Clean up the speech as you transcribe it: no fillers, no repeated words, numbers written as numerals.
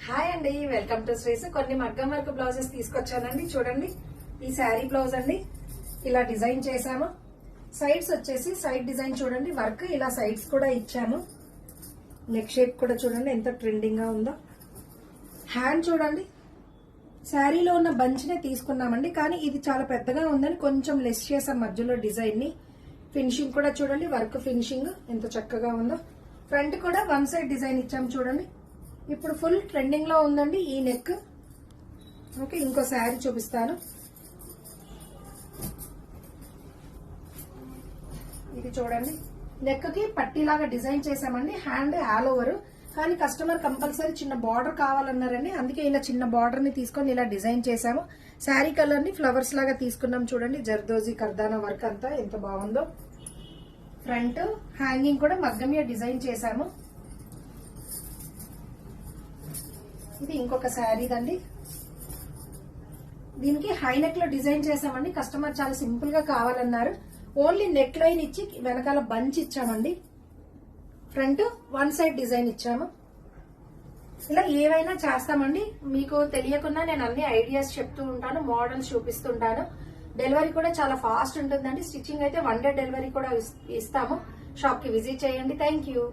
Hi అండి, welcome to శ్రీస్. కొన్ని మగ్గం వర్క్ బ్లౌజెస్ తీసుకొచ్చానండి. చూడండి, ఈ శారీ బ్లౌజ్ అండి. ఇలా డిజైన్ చేశాము. సైడ్స్ వచ్చేసి సైడ్ డిజైన్ చూడండి, వర్క్ ఇలా సైడ్స్ కూడా ఇచ్చాము. నెక్ షేప్ కూడా చూడండి ఎంత ట్రెండింగ్ గా ఉందో. హ్యాండ్ చూడండి, శారీలో ఉన్న బంచ్ నే తీసుకున్నామండి, కానీ ఇది చాలా పెద్దగా ఉందని కొంచెం లెస్ చేసాం మధ్యలో డిజైన్ ని. ఫినిషింగ్ కూడా చూడండి, వర్క్ ఫినిషింగ్ ఎంత చక్కగా ఉందో. ఫ్రంట్ కూడా వన్ సైడ్ డిజైన్ ఇచ్చాము చూడండి. ఇప్పుడు ఫుల్ ట్రెండింగ్ లో ఉందండి ఈ నెక్. ఓకే, ఇంకో శారీ చూపిస్తాను. ఇది చూడండి, నెక్ కి పట్టీలాగా డిజైన్ చేసామండి. హ్యాండ్ ఆల్ ఓవర్, కానీ కస్టమర్ కంపల్సరీ చిన్న బార్డర్ కావాలన్నారండి, అందుకే ఇలా చిన్న బార్డర్ ని తీసుకొని ఇలా డిజైన్ చేసాము. శారీ కలర్ ని ఫ్లవర్స్ లాగా తీసుకున్నాం చూడండి. జర్దోజీ కర్దానా వర్క్ అంతా ఎంత బాగుందో. ఫ్రంట్ హ్యాంగింగ్ కూడా మగ్గమియా డిజైన్ చేసాము. ఇది ఇంకొక శారీ దండి. దీనికి హై నెక్ లో డిజైన్ చేసామండి. కస్టమర్ చాలా సింపుల్ గా కావాలన్నారు. ఓన్లీ నెక్ లైన్ ఇచ్చి వెనకాల బంచ్ ఇచ్చామండి. ఫ్రంట్ వన్ సైడ్ డిజైన్ ఇచ్చాము. ఇలా ఏవైనా చేస్తామండి. మీకు తెలియకుండా నేను అన్ని ఐడియాస్ చెప్తూ ఉంటాను, మోడల్స్ చూపిస్తుంటాను. డెలివరీ కూడా చాలా ఫాస్ట్ ఉంటుందండి. స్టిచ్చింగ్ అయితే 1 డే డెలివరీ కూడా ఇస్తాము. షాప్ కి విజిట్ చేయండి. Thank you.